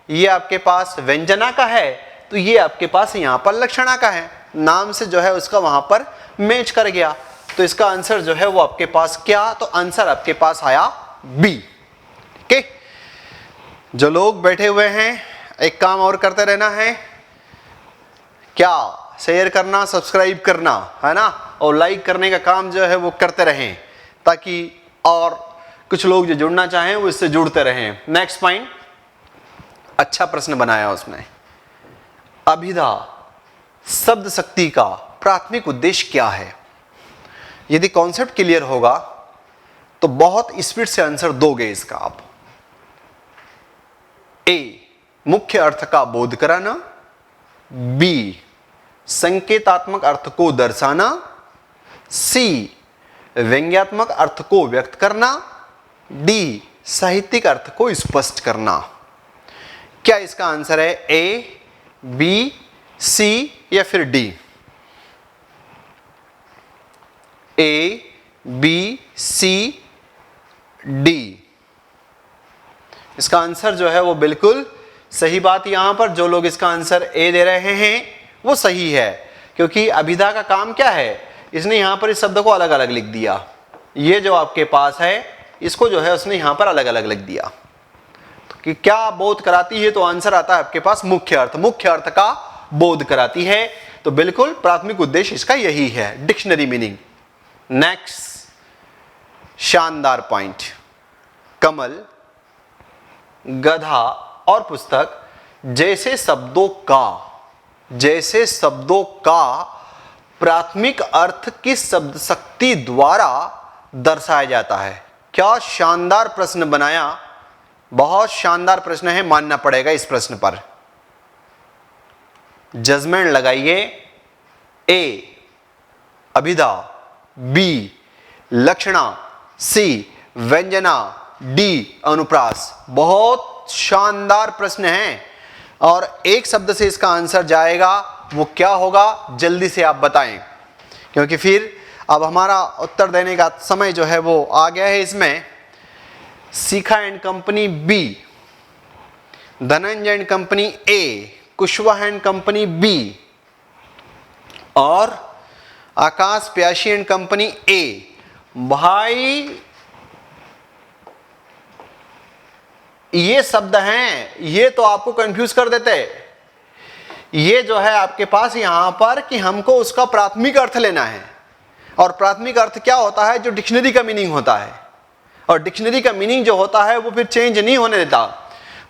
ये आपके पास व्यंजना का है, तो ये आपके पास यहां पर लक्षणा का है। नाम से जो है उसका वहां पर मैच कर गया, तो इसका आंसर जो है वो आपके पास क्या, तो आंसर आपके पास आया बी। ओके, जो लोग बैठे हुए हैं एक काम और करते रहना है, क्या, शेयर करना, सब्सक्राइब करना है ना, और लाइक करने का काम जो है वो करते रहें, ताकि और कुछ लोग जो जुड़ना चाहें वो इससे जुड़ते रहें। नेक्स्ट पॉइंट, अच्छा प्रश्न बनाया उसने, अभिधा शब्द शक्ति का प्राथमिक उद्देश्य क्या है। यदि कॉन्सेप्ट क्लियर होगा तो बहुत स्पीड से आंसर दोगे इसका आप। ए, मुख्य अर्थ का बोध कराना, बी, संकेतात्मक अर्थ को दर्शाना, सी, व्यंग्यात्मक अर्थ को व्यक्त करना, डी, साहित्यिक अर्थ को स्पष्ट करना। क्या इसका आंसर है ए, बी, सी या फिर डी? ए, बी, सी, डी। इसका आंसर जो है वो बिल्कुल सही बात। यहां पर जो लोग इसका आंसर ए दे रहे हैं वो सही है, क्योंकि अभिधा का काम क्या है, इसने यहां पर इस शब्द को अलग अलग लिख दिया। ये जो आपके पास है इसको जो है उसने यहां पर अलग अलग लिख दिया। तो कि क्या बोध कराती है, तो आंसर आता है आपके पास मुख्य अर्थ। मुख्य अर्थ का बोध कराती है, तो बिल्कुल प्राथमिक उद्देश्य इसका यही है, डिक्शनरी मीनिंग। नेक्स्ट शानदार पॉइंट, कमल, गधा और पुस्तक जैसे शब्दों का प्राथमिक अर्थ किस शब्द शक्ति द्वारा दर्शाया जाता है। क्या शानदार प्रश्न बनाया, बहुत शानदार प्रश्न है, मानना पड़ेगा इस प्रश्न पर। जजमेंट लगाइए। ए, अभिधा, बी, लक्षणा, सी, व्यंजना, डी, अनुप्रास। बहुत शानदार प्रश्न है, और एक शब्द से इसका आंसर जाएगा, वो क्या होगा जल्दी से आप बताएं, क्योंकि फिर अब हमारा उत्तर देने का समय जो है वो आ गया है। इसमें Shikha and company B, Dhananjay and company A, Kushwaha and company B, और आकाश प्यासी एंड कंपनी ए। भाई ये शब्द हैं, ये तो आपको कंफ्यूज कर देते। ये जो है आपके पास यहां पर कि हमको उसका प्राथमिक अर्थ लेना है, और प्राथमिक अर्थ क्या होता है, जो डिक्शनरी का मीनिंग होता है, और डिक्शनरी का मीनिंग जो होता है वो फिर चेंज नहीं होने देता।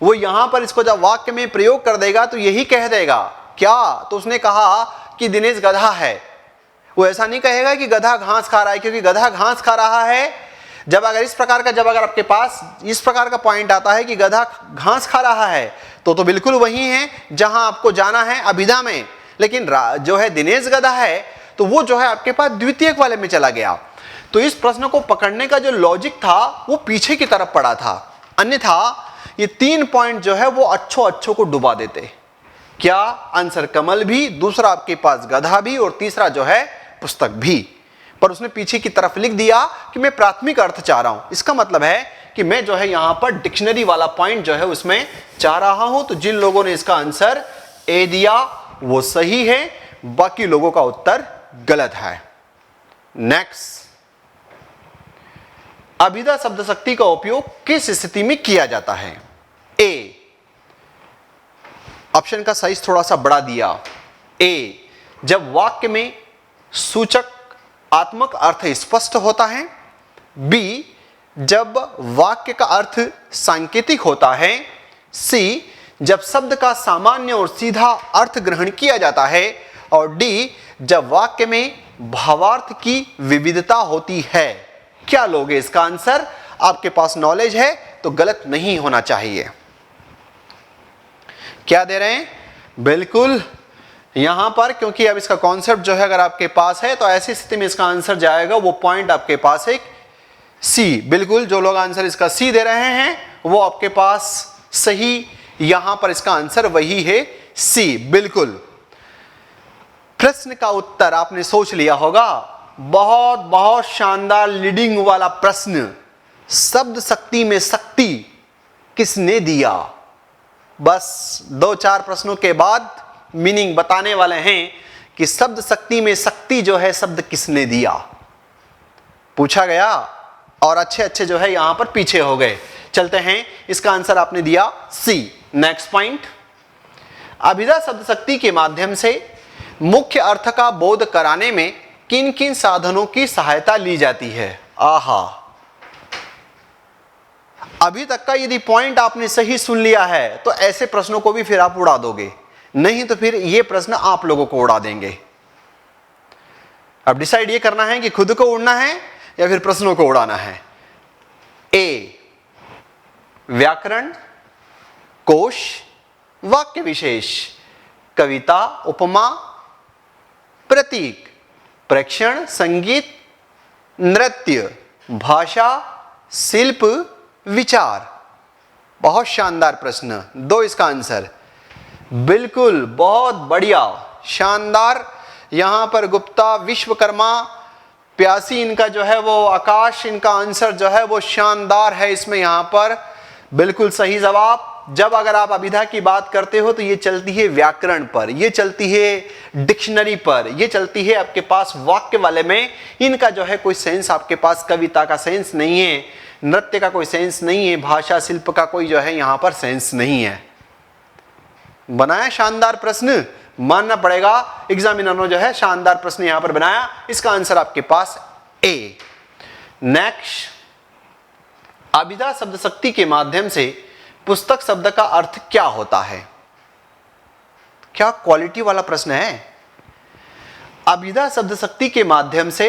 वो यहां पर इसको जब वाक्य में प्रयोग कर देगा तो यही कह देगा क्या, तो उसने कहा कि दिनेश गधा है, वो ऐसा नहीं कहेगा कि गधा घास खा रहा है, क्योंकि गधा घास खा रहा है जब अगर इस प्रकार का, जब अगर आपके पास इस प्रकार का पॉइंट आता है कि गधा घास खा रहा है, तो बिल्कुल वही है जहां आपको जाना है अभिधा में। लेकिन जो है दिनेश गधा है, तो वो जो है आपके पास द्वितीयक वाले में चला गया। तो इस प्रश्न को पकड़ने का जो लॉजिक था वो पीछे की तरफ पड़ा था, अन्यथा ये 3 पॉइंट जो है वो अच्छों को डुबा देते। क्या आंसर कमल भी, दूसरा आपके पास गधा भी, और तीसरा जो है पुस्तक भी। पर उसने पीछे की तरफ लिख दिया कि मैं प्राथमिक अर्थ चाह रहा हूं। इसका मतलब है कि मैं जो है यहां पर डिक्शनरी वाला पॉइंट जो है उसमें चाह रहा हूं। तो जिन लोगों ने इसका आंसर ए दिया वो सही है, बाकी लोगों का उत्तर गलत है। नेक्स्ट, अभिधा शब्द शक्ति का उपयोग किस स्थिति में किया जाता है। ए, ऑप्शन का साइज थोड़ा सा बढ़ा दिया। ए, जब वाक्य में सूचक आत्मक अर्थ स्पष्ट होता है। बी, जब वाक्य का अर्थ सांकेतिक होता है। सी, जब शब्द का सामान्य और सीधा अर्थ ग्रहण किया जाता है। और डी, जब वाक्य में भावार्थ की विविधता होती है। क्या लोगे इसका आंसर? आपके पास नॉलेज है तो गलत नहीं होना चाहिए। क्या दे रहे हैं? बिल्कुल यहां पर, क्योंकि अब इसका कॉन्सेप्ट जो है अगर आपके पास है तो ऐसी स्थिति में इसका आंसर जाएगा, वो पॉइंट आपके पास एक सी। बिल्कुल जो लोग आंसर इसका सी दे रहे हैं वो आपके पास सही, यहां पर इसका आंसर वही है, सी। बिल्कुल प्रश्न का उत्तर आपने सोच लिया होगा। बहुत बहुत शानदार लीडिंग वाला प्रश्न, शब्द शक्ति में शक्ति किसने दिया। बस 2-4 प्रश्नों के बाद मीनिंग बताने वाले हैं कि शब्द शक्ति में शक्ति जो है शब्द किसने दिया पूछा गया, और अच्छे अच्छे जो है यहां पर पीछे हो गए। चलते हैं, इसका आंसर आपने दिया सी। नेक्स्ट पॉइंट, अभिधा शब्द शक्ति के माध्यम से मुख्य अर्थ का बोध कराने में किन किन साधनों की सहायता ली जाती है। आहा, अभी तक का यदि पॉइंट आपने सही सुन लिया है तो ऐसे प्रश्नों को भी फिर आप उड़ा दोगे, नहीं तो फिर ये प्रश्न आप लोगों को उड़ा देंगे। अब डिसाइड ये करना है कि खुद को उड़ना है या फिर प्रश्नों को उड़ाना है। ए, व्याकरण, कोश, वाक्य विशेष, कविता, उपमा, प्रतीक, प्रेक्षण, संगीत, नृत्य, भाषा, शिल्प, विचार। बहुत शानदार प्रश्न, 2 इसका आंसर। बिल्कुल, बहुत बढ़िया, शानदार। यहां पर गुप्ता, विश्वकर्मा, प्यासी इनका जो है वो आकाश, इनका आंसर जो है वो शानदार है इसमें। यहां पर बिल्कुल सही जवाब। जब अगर आप अभिधा की बात करते हो तो ये चलती है व्याकरण पर, ये चलती है डिक्शनरी पर, ये चलती है आपके पास वाक्य वाले में। इनका जो है कोई सेंस आपके पास कविता का सेंस नहीं है, नृत्य का कोई सेंस नहीं है, भाषा शिल्प का कोई जो है यहां पर सेंस नहीं है। बनाया शानदार प्रश्न, मानना पड़ेगा एग्जामिनर ने जो है शानदार प्रश्न यहां पर बनाया। इसका आंसर आपके पास ए। नेक्स्ट, अभिधा शब्द शक्ति के माध्यम से पुस्तक शब्द का अर्थ क्या होता है। क्या क्वालिटी वाला प्रश्न है। अभिधा शब्द शक्ति के माध्यम से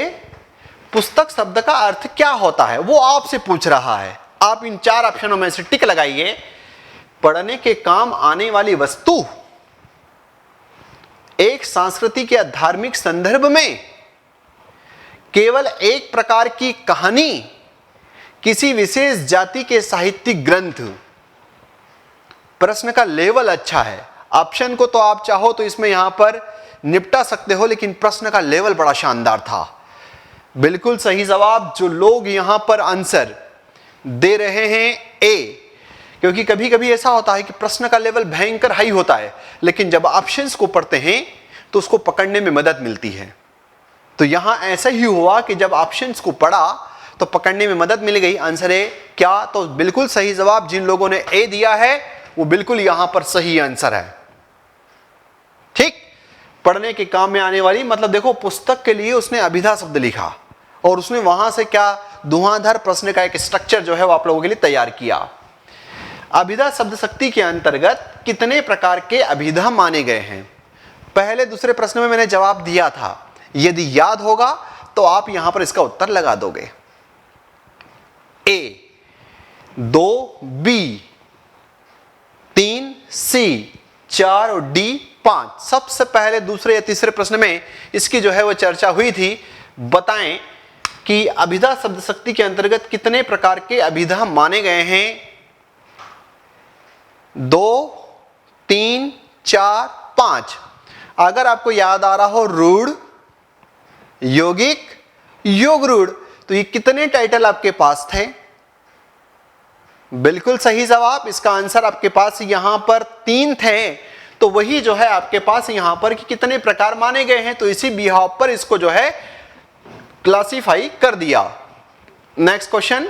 पुस्तक शब्द का अर्थ क्या होता है वो आपसे पूछ रहा है। आप इन 4 ऑप्शनों में से टिक लगाइए। पढ़ने के काम आने वाली वस्तु, एक सांस्कृतिक या धार्मिक संदर्भ में, केवल एक प्रकार की कहानी, किसी विशेष जाति के साहित्यिक ग्रंथ। प्रश्न का लेवल अच्छा है। ऑप्शन को तो आप चाहो तो इसमें यहां पर निपटा सकते हो, लेकिन प्रश्न का लेवल बड़ा शानदार था। बिल्कुल सही जवाब जो लोग यहां पर आंसर दे रहे हैं ए, क्योंकि कभी कभी ऐसा होता है कि प्रश्न का लेवल भयंकर हाई होता है, लेकिन जब ऑप्शंस को पढ़ते हैं तो उसको पकड़ने में मदद मिलती है। तो यहां ऐसा ही हुआ कि जब ऑप्शंस को पढ़ा तो पकड़ने में मदद मिल गई। आंसर है क्या, तो बिल्कुल सही जवाब जिन लोगों ने ए दिया है वो बिल्कुल यहां पर सही आंसर है। ठीक, पढ़ने के काम में आने वाली, मतलब देखो पुस्तक के लिए उसने अभिधा शब्द लिखा और उसने वहां से क्या धुआंधार प्रश्न का एक स्ट्रक्चर जो है वो आप लोगों के लिए तैयार किया। अभिधा शब्द शक्ति के अंतर्गत कितने प्रकार के अभिधा माने गए हैं। पहले दूसरे प्रश्न में मैंने जवाब दिया था, यदि याद होगा तो आप यहां पर इसका उत्तर लगा दोगे। ए 2, बी 3, सी 4 और डी 5। सबसे पहले दूसरे या तीसरे प्रश्न में इसकी जो है वो चर्चा हुई थी। बताएं कि अभिधा शब्द शक्ति के अंतर्गत कितने प्रकार के अभिधा माने गए हैं। 2, 3, 4, 5। अगर आपको याद आ रहा हो रूढ़, यौगिक, योग रूढ़, तो ये कितने टाइटल आपके पास थे। बिल्कुल सही जवाब। इसका आंसर आपके पास यहां पर 3 थे। तो वही जो है आपके पास यहां पर कि कितने प्रकार माने गए हैं, तो इसी बिहाव पर इसको जो है क्लासिफाई कर दिया। नेक्स्ट क्वेश्चन,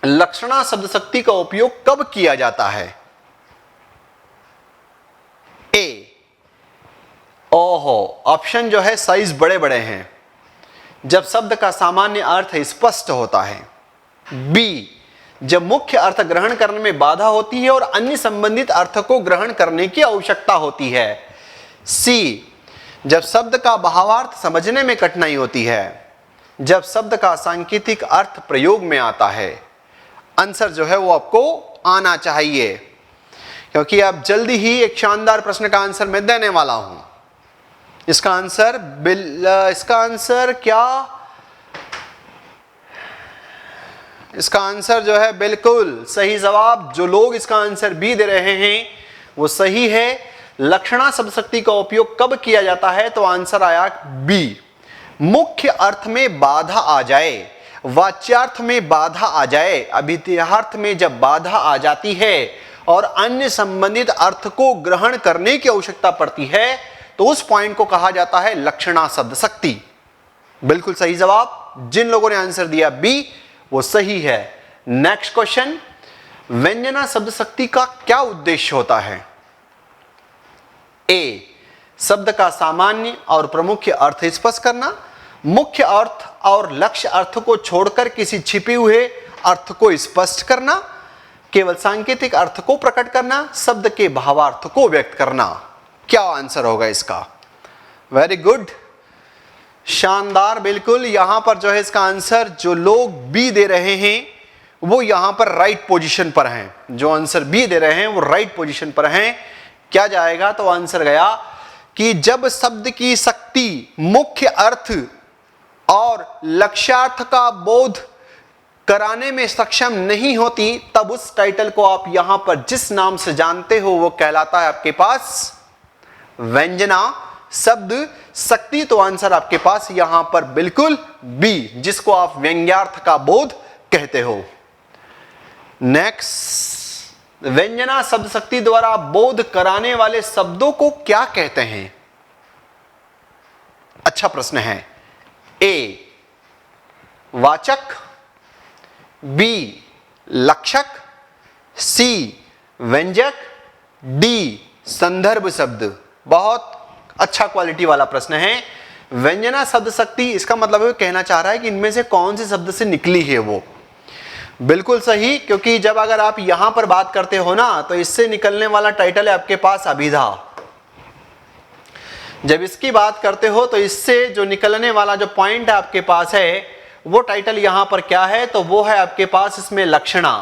लक्षणा शब्द शक्ति का उपयोग कब किया जाता है। ए, ओहो, ऑप्शन जो है साइज बड़े बड़े हैं, जब शब्द का सामान्य अर्थ स्पष्ट होता है। बी, जब मुख्य अर्थ ग्रहण करने में बाधा होती है और अन्य संबंधित अर्थ को ग्रहण करने की आवश्यकता होती है। सी, जब शब्द का भावार्थ समझने में कठिनाई होती है, जब शब्द का सांकेतिक अर्थ प्रयोग में आता है। आंसर जो है वो आपको आना चाहिए, क्योंकि अब जल्दी ही एक शानदार प्रश्न का आंसर मैं देने वाला हूं। इसका आंसर क्या, इसका आंसर जो है बिल्कुल सही जवाब। जो लोग इसका आंसर बी दे रहे हैं वो सही है। लक्षणा शब्द शक्ति का उपयोग कब किया जाता है, तो आंसर आया बी, मुख्य अर्थ में बाधा आ जाए। वाच्यार्थ में बाधा आ जाए, अभिधार्थ में जब बाधा आ जाती है और अन्य संबंधित अर्थ को ग्रहण करने की आवश्यकता पड़ती है तो उस पॉइंट को कहा जाता है लक्षणा शब्द शक्ति। बिल्कुल सही जवाब। जिन लोगों ने आंसर दिया बी वो सही है। नेक्स्ट क्वेश्चन, व्यंजना शब्द शक्ति का क्या उद्देश्य होता है? ए, शब्द का सामान्य और प्रमुख अर्थ स्पष्ट करना, मुख्य अर्थ और लक्ष्य अर्थ को छोड़कर किसी छिपे हुए अर्थ को स्पष्ट करना, केवल सांकेतिक अर्थ को प्रकट करना, शब्द के भावार्थ को व्यक्त करना। क्या आंसर होगा इसका? वेरी गुड, शानदार। बिल्कुल यहां पर जो है इसका आंसर जो लोग बी दे रहे हैं वो यहां पर राइट पोजीशन पर हैं। जो आंसर बी दे रहे हैं वो राइट पोजीशन पर हैं। क्या जाएगा? तो आंसर गया कि जब शब्द की शक्ति मुख्य अर्थ और लक्ष्यार्थ का बोध कराने में सक्षम नहीं होती तब उस टाइटल को आप यहां पर जिस नाम से जानते हो वो कहलाता है आपके पास व्यंजना शब्द शक्ति। तो आंसर आपके पास यहां पर बिल्कुल बी, जिसको आप व्यंग्यार्थ का बोध कहते हो। नेक्स्ट, व्यंजना शब्द शक्ति द्वारा बोध कराने वाले शब्दों को क्या कहते हैं? अच्छा प्रश्न है। ए, वाचक, बी, लक्षक, सी, व्यंजक, डी, संदर्भ शब्द। बहुत अच्छा क्वालिटी वाला प्रश्न है। व्यंजना शब्द शक्ति, इसका मतलब है कहना चाह रहा है कि इनमें से कौन से शब्द से निकली है वो। बिल्कुल सही, क्योंकि जब अगर आप यहां पर बात करते हो ना तो इससे निकलने वाला टाइटल है आपके पास अभिधा। जब इसकी बात करते हो तो इससे जो निकलने वाला जो पॉइंट आपके पास है वो टाइटल यहां पर क्या है? तो वो है आपके पास इसमें लक्षणा।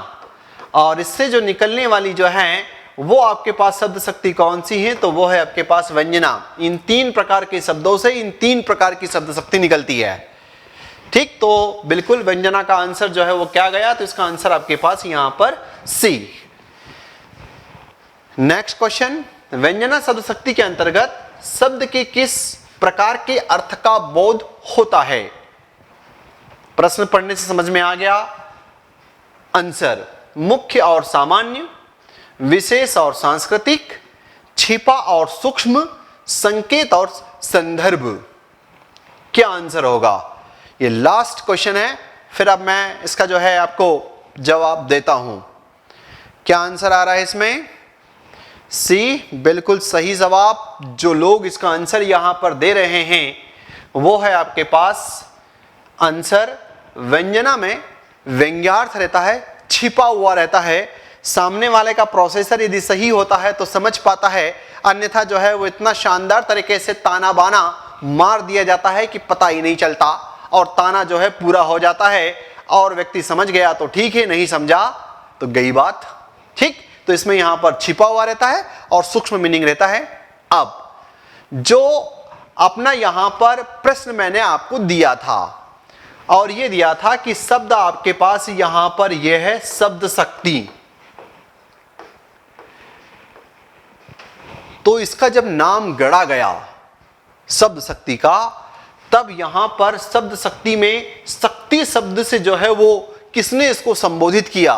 और इससे जो निकलने वाली जो है वो आपके पास शब्द शक्ति कौन सी है? तो वो है आपके पास व्यंजना। इन तीन प्रकार के शब्दों से इन तीन प्रकार की शब्द शक्ति निकलती है। ठीक, तो बिल्कुल व्यंजना का आंसर जो है वो क्या गया? तो इसका आंसर आपके पास यहां पर सी। नेक्स्ट क्वेश्चन, व्यंजना शब्द शक्ति के अंतर्गत शब्द के किस प्रकार के अर्थ का बोध होता है? प्रश्न पढ़ने से समझ में आ गया। आंसर, मुख्य और सामान्य, विशेष और सांस्कृतिक, छिपा और सूक्ष्म, संकेत और संदर्भ। क्या आंसर होगा? ये लास्ट क्वेश्चन है, फिर अब मैं इसका जो है आपको जवाब देता हूं। क्या आंसर आ रहा है इसमें? सी, बिल्कुल सही जवाब। जो लोग इसका आंसर यहां पर दे रहे हैं वो है आपके पास आंसर व्यंजना में व्यंग्यार्थ रहता है, छिपा हुआ रहता है। सामने वाले का प्रोसेसर यदि सही होता है तो समझ पाता है, अन्यथा जो है वो इतना शानदार तरीके से ताना बाना मार दिया जाता है कि पता ही नहीं चलता और ताना जो है पूरा हो जाता है और व्यक्ति समझ गया तो ठीक है, नहीं समझा तो गई बात। ठीक, तो इसमें यहां पर छिपा हुआ रहता है और सूक्ष्म मीनिंग रहता है। अब जो अपना यहां पर प्रश्न मैंने आपको दिया था और यह दिया था कि शब्द आपके पास यहां पर यह है शब्द शक्ति। तो इसका जब नाम गढ़ा गया शब्द शक्ति का, तब यहां पर शब्द शक्ति में शक्ति शब्द से जो है वो किसने इसको संबोधित किया?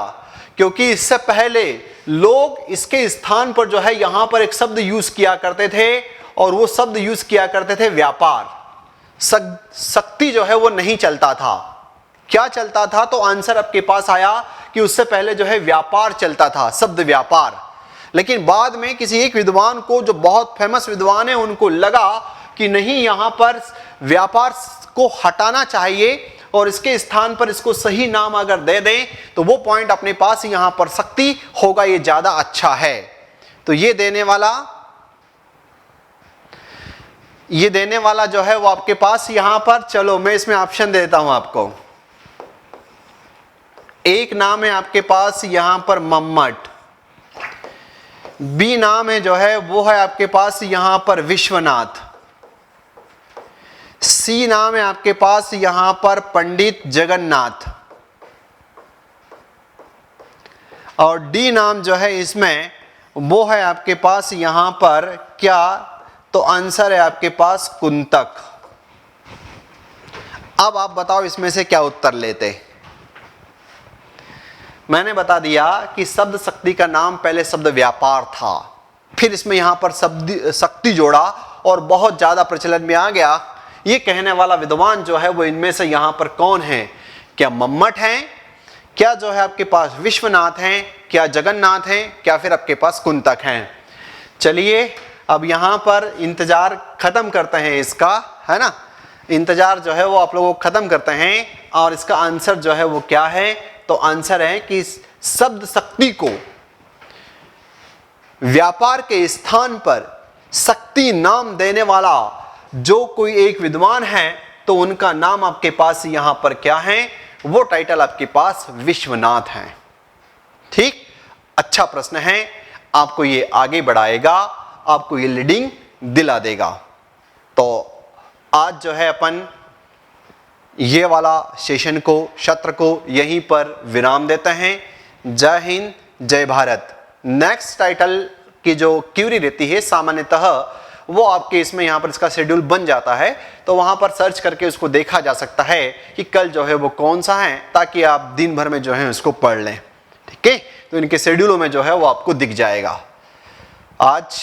क्योंकि इससे पहले लोग इसके स्थान पर जो है यहां पर एक शब्द यूज किया करते थे और वो शब्द यूज किया करते थे व्यापार। शक्ति जो है वो नहीं चलता था। क्या चलता था? तो आंसर आपके पास आया कि उससे पहले जो है व्यापार चलता था, शब्द व्यापार। लेकिन बाद में किसी एक विद्वान को, जो बहुत फेमस विद्वान है, उनको लगा कि नहीं, यहां पर व्यापार को हटाना चाहिए और इसके स्थान पर इसको सही नाम अगर दे दें तो वो पॉइंट अपने पास यहां पर शक्ति होगा, ये ज्यादा अच्छा है। तो ये देने वाला जो है वो आपके पास यहां पर, चलो मैं इसमें ऑप्शन दे देता हूं आपको। एक नाम है आपके पास यहां पर मम्मट, बी नाम है जो है वो है आपके पास यहां पर विश्वनाथ, सी नाम है आपके पास यहां पर पंडित जगन्नाथ और डी नाम जो है इसमें वो है आपके पास यहां पर क्या? तो आंसर है आपके पास कुंतक। अब आप बताओ इसमें से क्या उत्तर लेते। मैंने बता दिया कि शब्द शक्ति का नाम पहले शब्द व्यापार था, फिर इसमें यहां पर शब्द शक्ति जोड़ा और बहुत ज्यादा प्रचलन में आ गया। ये कहने वाला विद्वान जो है वो इनमें से यहां पर कौन है? क्या मम्मट हैं, क्या जो है आपके पास विश्वनाथ हैं, क्या जगन्नाथ हैं, क्या फिर आपके पास कुंतक हैं? चलिए अब यहां पर इंतजार खत्म करते हैं इसका, है ना, इंतजार जो है वो आप लोगों को खत्म करते हैं और इसका आंसर जो है वो क्या है? तो आंसर है कि शब्द शक्ति को व्यापार के स्थान पर शक्ति नाम देने वाला जो कोई एक विद्वान है तो उनका नाम आपके पास यहां पर क्या है? वो टाइटल आपके पास विश्वनाथ है। ठीक, अच्छा प्रश्न है, आपको ये आगे बढ़ाएगा, आपको ये लीडिंग दिला देगा। तो आज जो है अपन ये वाला सेशन को, सत्र को यहीं पर विराम देते हैं। जय हिंद, जय भारत। नेक्स्ट टाइटल की जो क्यूरी रहती है सामान्यतः वो आपके इसमें यहां पर इसका शेड्यूल बन जाता है, तो वहां पर सर्च करके उसको देखा जा सकता है कि कल जो है वो कौन सा है, ताकि आप दिन भर में जो है उसको पढ़ लें। ठीक है, तो इनके शेड्यूलों में जो है वो आपको दिख जाएगा। आज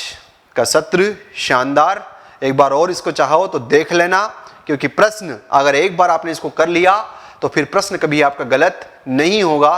का सत्र शानदार, एक बार और इसको चाहो तो देख लेना, क्योंकि प्रश्न अगर एक बार आपने इसको कर लिया तो फिर प्रश्न कभी आपका गलत नहीं होगा।